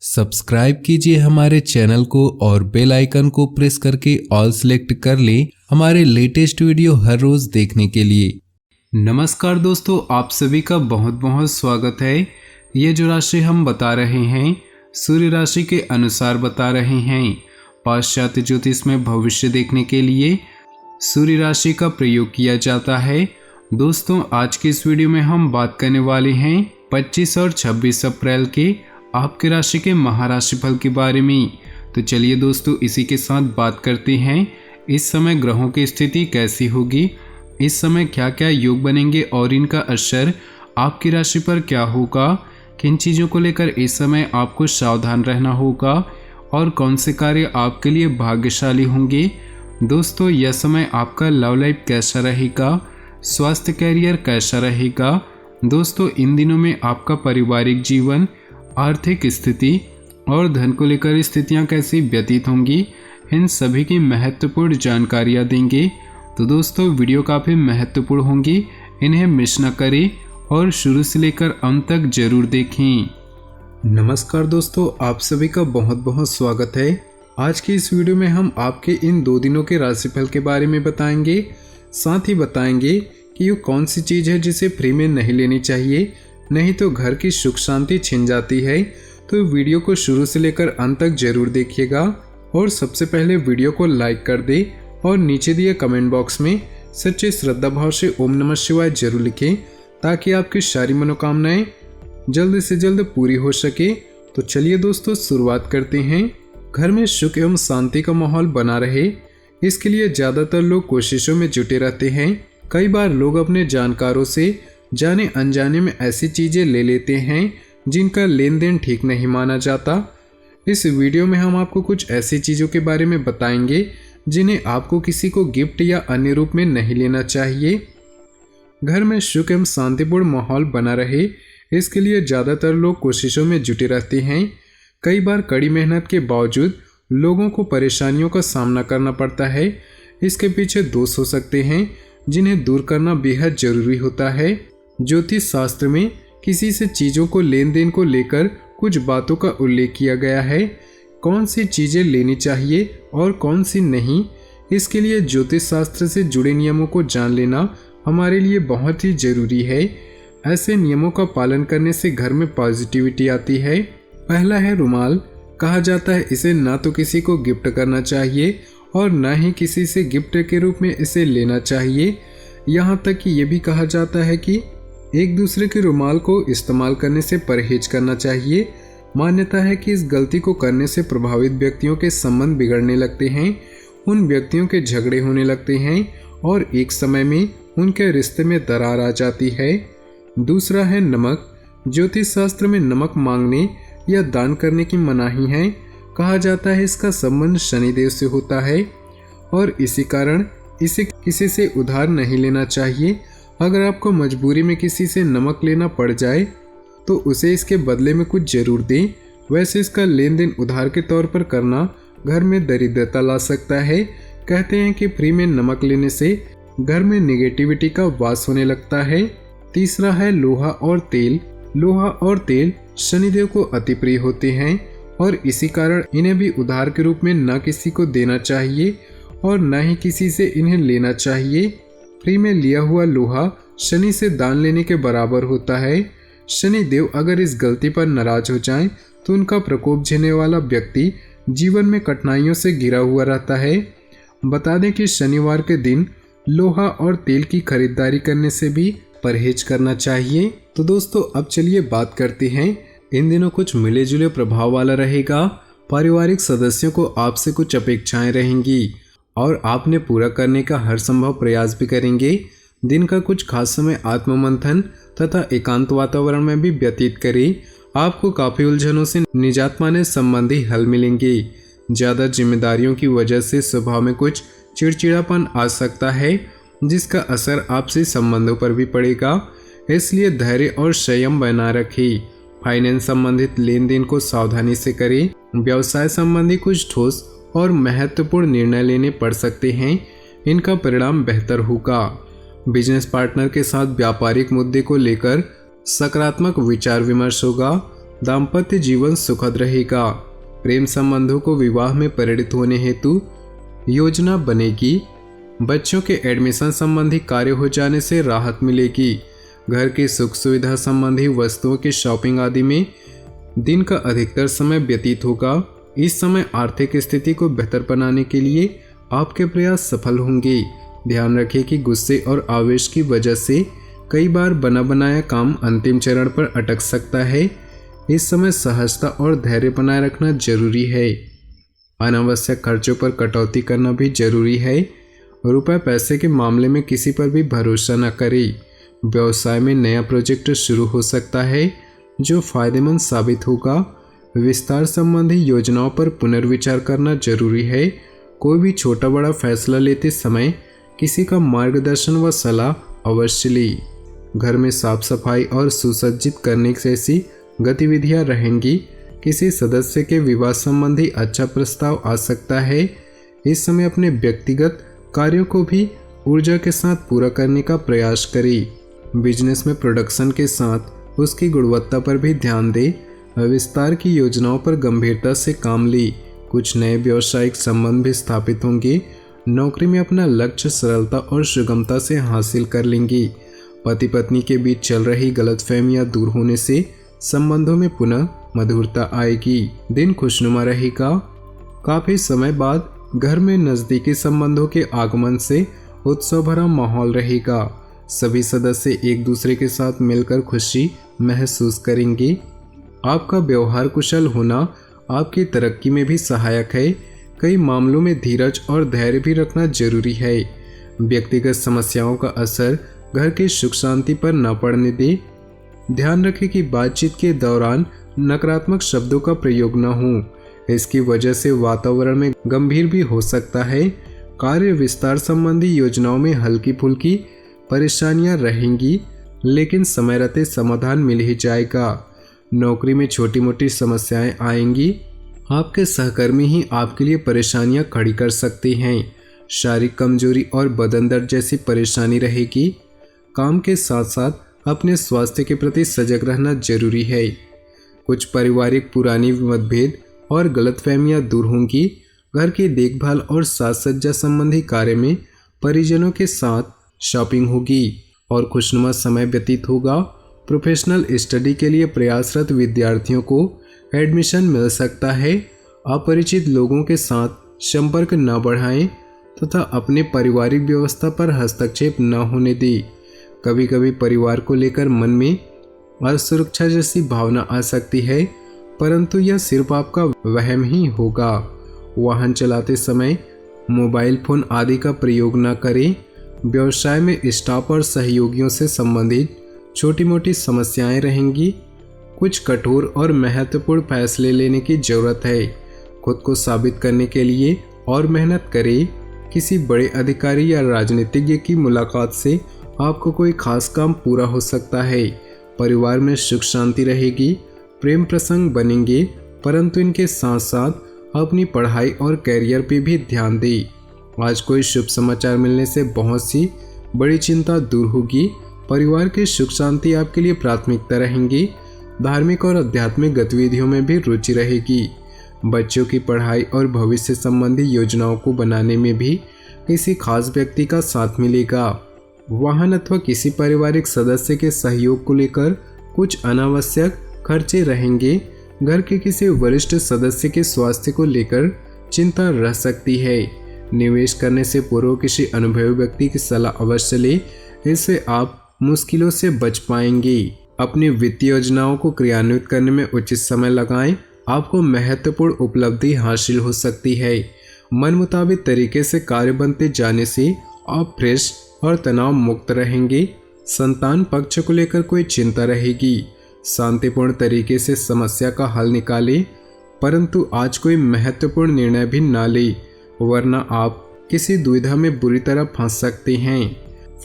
Subscribe कीजिए हमारे channel को और बेल आइकन को प्रेस करके ऑल सेलेक्ट कर लें हमारे लेटेस्ट वीडियो हर रोज देखने के लिए। नमस्कार दोस्तों, आप सभी का बहुत बहुत स्वागत है। ये जो राशि हम बता रहे हैं सूर्य राशि के अनुसार बता रहे हैं। पाश्चात्य ज्योतिष में भविष्य देखने के लिए सूर्य राशि का प्रयोग किया जाता है। दोस्तों, आज के इस वीडियो में हम बात करने वाले हैं 25 और 26 अप्रैल के आपके राशि के महाराशि फल के बारे में। तो चलिए दोस्तों, इसी के साथ बात करते हैं इस समय ग्रहों की स्थिति कैसी होगी, इस समय क्या क्या योग बनेंगे और इनका असर आपकी राशि पर क्या होगा, किन चीज़ों को लेकर इस समय आपको सावधान रहना होगा और कौन से कार्य आपके लिए भाग्यशाली होंगे। दोस्तों, यह समय आपका लव लाइफ कैसा रहेगा, स्वास्थ्य कैरियर कैसा रहेगा। दोस्तों, इन दिनों में आपका पारिवारिक जीवन, आर्थिक स्थिति और धन को लेकर स्थितियां कैसी व्यतीत होंगी, इन सभी की महत्वपूर्ण जानकारियां देंगे। तो दोस्तों, वीडियो काफ़ी महत्वपूर्ण होंगी, इन्हें मिस न करें और शुरू से लेकर अंत तक जरूर देखें। नमस्कार दोस्तों, आप सभी का बहुत बहुत स्वागत है। आज की इस वीडियो में हम आपके इन 2 दिनों के राशिफल के बारे में बताएंगे। साथ ही बताएंगे कि ये कौन सी चीज़ है जिसे फ्री में नहीं लेनी चाहिए, नहीं तो घर की सुख शांति छिन जाती है। तो वीडियो को शुरू से लेकर अंत तक जरूर देखिएगा और सबसे पहले वीडियो को लाइक कर दे और नीचे दिए कमेंट बॉक्स में सच्चे श्रद्धा भाव से ओम नमः शिवाय जरूर लिखें, ताकि आपकी सारी मनोकामनाएं जल्द से जल्द पूरी हो सके। तो चलिए दोस्तों, शुरुआत करते हैं। घर में सुख एवं शांति का माहौल बना रहे, इसके लिए ज़्यादातर लोग कोशिशों में जुटे रहते हैं। कई बार लोग अपने जानकारों से जाने अनजाने में ऐसी चीज़ें ले लेते हैं जिनका लेन देन ठीक नहीं माना जाता। इस वीडियो में हम आपको कुछ ऐसी चीज़ों के बारे में बताएंगे जिन्हें आपको किसी को गिफ्ट या अन्य रूप में नहीं लेना चाहिए। घर में सुख एवं शांतिपूर्ण माहौल बना रहे, इसके लिए ज़्यादातर लोग कोशिशों में जुटे रहते हैं। कई बार कड़ी मेहनत के बावजूद लोगों को परेशानियों का सामना करना पड़ता है। इसके पीछे दोष हो सकते हैं जिन्हें दूर करना बेहद जरूरी होता है। ज्योतिष शास्त्र में किसी से चीज़ों को लेन देन को लेकर कुछ बातों का उल्लेख किया गया है। कौन सी चीज़ें लेनी चाहिए और कौन सी नहीं, इसके लिए ज्योतिष शास्त्र से जुड़े नियमों को जान लेना हमारे लिए बहुत ही ज़रूरी है। ऐसे नियमों का पालन करने से घर में पॉजिटिविटी आती है। पहला है रुमाल। कहा जाता है इसे ना तो किसी को गिफ्ट करना चाहिए और ना ही किसी से गिफ्ट के रूप में इसे लेना चाहिए। यहाँ तक कि ये भी कहा जाता है कि एक दूसरे के रुमाल को इस्तेमाल करने से परहेज करना चाहिए। मान्यता है कि इस गलती को करने से प्रभावित व्यक्तियों के संबंध बिगड़ने लगते हैं, उन व्यक्तियों के झगड़े होने लगते हैं और एक समय में उनके रिश्ते में दरार आ जाती है। दूसरा है नमक। ज्योतिष शास्त्र में नमक मांगने या दान करने की मनाही है। कहा जाता है इसका संबंध शनिदेव से होता है और इसी कारण इसे किसी से उधार नहीं लेना चाहिए। अगर आपको मजबूरी में किसी से नमक लेना पड़ जाए तो उसे इसके बदले में कुछ जरूर दें। वैसे इसका लेन देन उधार के तौर पर करना घर में दरिद्रता ला सकता है। कहते हैं कि फ्री में नमक लेने से घर में नेगेटिविटी का वास होने लगता है। तीसरा है लोहा और तेल। लोहा और तेल शनिदेव को अति प्रिय होते हैं और इसी कारण इन्हें भी उधार के रूप में न किसी को देना चाहिए और न ही किसी से इन्हें लेना चाहिए। फ्री में लिया हुआ लोहा शनि से दान लेने के बराबर होता है। शनि देव अगर इस गलती पर नाराज हो जाएं तो उनका प्रकोप झेलने वाला व्यक्ति जीवन में कठिनाइयों से घिरा हुआ रहता है। बता दें कि शनिवार के दिन लोहा और तेल की खरीदारी करने से भी परहेज करना चाहिए। तो दोस्तों, अब चलिए बात करते हैं। इन दिनों कुछ मिले जुले प्रभाव वाला रहेगा। पारिवारिक सदस्यों को आपसे कुछ अपेक्षाएं रहेंगी और आपने पूरा करने का हर संभव प्रयास भी करेंगे। दिन का कुछ खास समय आत्ममंथन तथा एकांत वातावरण में भी व्यतीत करें। आपको काफ़ी उलझनों से निजात पाने संबंधी हल मिलेंगे। ज़्यादा जिम्मेदारियों की वजह से स्वभाव में कुछ चिड़चिड़ापन आ सकता है, जिसका असर आपसे संबंधों पर भी पड़ेगा। इसलिए धैर्य और संयम बना रखें। फाइनेंस संबंधित लेन देन को सावधानी से करें। व्यवसाय संबंधी कुछ ठोस और महत्वपूर्ण निर्णय लेने पड़ सकते हैं, इनका परिणाम बेहतर होगा। बिजनेस पार्टनर के साथ व्यापारिक मुद्दे को लेकर सकारात्मक विचार विमर्श होगा। दाम्पत्य जीवन सुखद रहेगा। प्रेम संबंधों को विवाह में परिणत होने हेतु योजना बनेगी। बच्चों के एडमिशन संबंधी कार्य हो जाने से राहत मिलेगी। घर की सुख सुविधा संबंधी वस्तुओं की शॉपिंग आदि में दिन का अधिकतर समय व्यतीत होगा। इस समय आर्थिक स्थिति को बेहतर बनाने के लिए आपके प्रयास सफल होंगे। ध्यान रखें कि गुस्से और आवेश की वजह से कई बार बना बनाया काम अंतिम चरण पर अटक सकता है। इस समय सहजता और धैर्य बनाए रखना जरूरी है। अनावश्यक खर्चों पर कटौती करना भी जरूरी है। रुपए पैसे के मामले में किसी पर भी भरोसा न करें। व्यवसाय में नया प्रोजेक्ट शुरू हो सकता है जो फायदेमंद साबित होगा। विस्तार संबंधी योजनाओं पर पुनर्विचार करना जरूरी है। कोई भी छोटा बड़ा फैसला लेते समय किसी का मार्गदर्शन व सलाह अवश्य लें। घर में साफ सफाई और सुसज्जित करने जैसी गतिविधियां रहेंगी। किसी सदस्य के विवाह संबंधी अच्छा प्रस्ताव आ सकता है। इस समय अपने व्यक्तिगत कार्यों को भी ऊर्जा के साथ पूरा करने का प्रयास करें। बिजनेस में प्रोडक्शन के साथ उसकी गुणवत्ता पर भी ध्यान दें। विस्तार की योजनाओं पर गंभीरता से काम लें। कुछ नए व्यावसायिक संबंध भी स्थापित होंगे। नौकरी में अपना लक्ष्य सरलता और सुगमता से हासिल कर लेंगे। पति पत्नी के बीच चल रही गलतफहमियां दूर होने से संबंधों में पुनः मधुरता आएगी। दिन खुशनुमा रहेगा। काफी समय बाद घर में नजदीकी संबंधों के आगमन से उत्सव भरा माहौल रहेगा। सभी सदस्य एक दूसरे के साथ मिलकर खुशी महसूस करेंगे। आपका व्यवहार कुशल होना आपकी तरक्की में भी सहायक है। कई मामलों में धीरज और धैर्य भी रखना जरूरी है। व्यक्तिगत समस्याओं का असर घर की सुख शांति पर न पड़ने दे। ध्यान रखें कि बातचीत के दौरान नकारात्मक शब्दों का प्रयोग न हो। इसकी वजह से वातावरण में गंभीर भी हो सकता है। कार्य विस्तार संबंधी योजनाओं में हल्की फुल्की परेशानियां रहेंगी, लेकिन समय रहते समाधान मिल ही जाएगा। नौकरी में छोटी मोटी समस्याएं आएंगी। आपके सहकर्मी ही आपके लिए परेशानियां खड़ी कर सकते हैं। शारीरिक कमजोरी और बदन दर्द जैसी परेशानी रहेगी। काम के साथ साथ अपने स्वास्थ्य के प्रति सजग रहना जरूरी है। कुछ पारिवारिक पुरानी मतभेद और गलतफहमियां दूर होंगी। घर की देखभाल और साज सज्जा संबंधी कार्य में परिजनों के साथ शॉपिंग होगी और खुशनुमा समय व्यतीत होगा। प्रोफेशनल स्टडी के लिए प्रयासरत विद्यार्थियों को एडमिशन मिल सकता है। अपरिचित लोगों के साथ संपर्क न बढ़ाएं तथा अपने पारिवारिक व्यवस्था पर हस्तक्षेप न होने दें। कभी कभी परिवार को लेकर मन में असुरक्षा जैसी भावना आ सकती है, परंतु यह सिर्फ आपका वहम ही होगा। वाहन चलाते समय मोबाइल फोन आदि का प्रयोग न करें। व्यवसाय में स्टाफ और सहयोगियों से संबंधित छोटी मोटी समस्याएं रहेंगी। कुछ कठोर और महत्वपूर्ण फैसले लेने की जरूरत है। खुद को साबित करने के लिए और मेहनत करें। किसी बड़े अधिकारी या राजनीतिज्ञ की मुलाकात से आपको कोई खास काम पूरा हो सकता है। परिवार में सुख शांति रहेगी। प्रेम प्रसंग बनेंगे, परंतु इनके साथ साथ अपनी पढ़ाई और कैरियर पे भी ध्यान दें। आज कोई शुभ समाचार मिलने से बहुत सी बड़ी चिंता दूर होगी। परिवार की सुख शांति आपके लिए प्राथमिकता रहेंगी। धार्मिक और आध्यात्मिक गतिविधियों में भी रुचि रहेगी। बच्चों की पढ़ाई और भविष्य संबंधी योजनाओं को बनाने में भी किसी खास व्यक्ति का साथ मिलेगा। वाहन अथवा किसी पारिवारिक सदस्य के सहयोग को लेकर कुछ अनावश्यक खर्चे रहेंगे। घर के किसी वरिष्ठ सदस्य के स्वास्थ्य को लेकर चिंता रह सकती है। निवेश करने से पूर्व किसी अनुभवी व्यक्ति की सलाह अवश्य लें। इससे आप मुश्किलों से बच पाएंगे। अपनी वित्तीय योजनाओं को क्रियान्वित करने में उचित समय लगाएं। आपको महत्वपूर्ण उपलब्धि हासिल हो सकती है। मन मुताबिक तरीके से कार्य बनते जाने से आप फ्रेश और तनाव मुक्त रहेंगे। संतान पक्ष को लेकर कोई चिंता रहेगी। शांतिपूर्ण तरीके से समस्या का हल निकालें, परंतु आज कोई महत्वपूर्ण निर्णय भी ना लें, वरना आप किसी दुविधा में बुरी तरह फंस सकते हैं।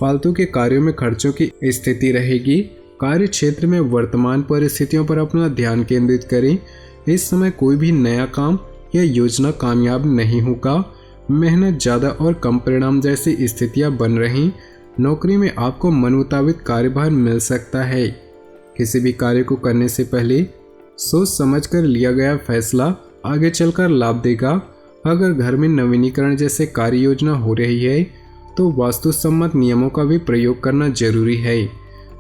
फालतू के कार्यों में खर्चों की स्थिति रहेगी। कार्य क्षेत्र में वर्तमान परिस्थितियों पर अपना ध्यान केंद्रित करें। इस समय कोई भी नया काम या योजना कामयाब नहीं होगा। मेहनत ज़्यादा और कम परिणाम जैसी स्थितियां बन रही। नौकरी में आपको मन मुताबिक कार्यभार मिल सकता है। किसी भी कार्य को करने से पहले सोच समझकर लिया गया फैसला आगे चलकर लाभ देगा। अगर घर में नवीनीकरण जैसे कार्य योजना हो रही है तो वास्तु सम्मत नियमों का भी प्रयोग करना जरूरी है।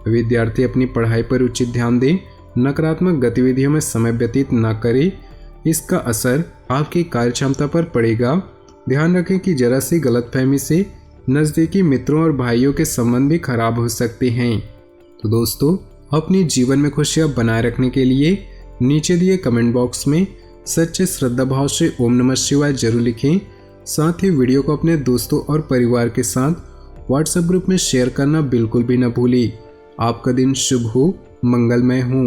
विद्यार्थी अपनी पढ़ाई पर उचित ध्यान दें, नकारात्मक गतिविधियों में समय व्यतीत न करें, इसका असर आपकी कार्यक्षमता पर पड़ेगा। ध्यान रखें कि जरा सी गलतफहमी से नज़दीकी मित्रों और भाइयों के संबंध भी खराब हो सकते हैं। तो दोस्तों, अपने जीवन में खुशियां बनाए रखने के लिए नीचे दिए कमेंट बॉक्स में सच्चे श्रद्धा भाव से ओम नमः शिवाय जरूर लिखें। साथ ही वीडियो को अपने दोस्तों और परिवार के साथ व्हाट्सएप ग्रुप में शेयर करना बिल्कुल भी न भूलें। आपका दिन शुभ हो, मंगलमय हो।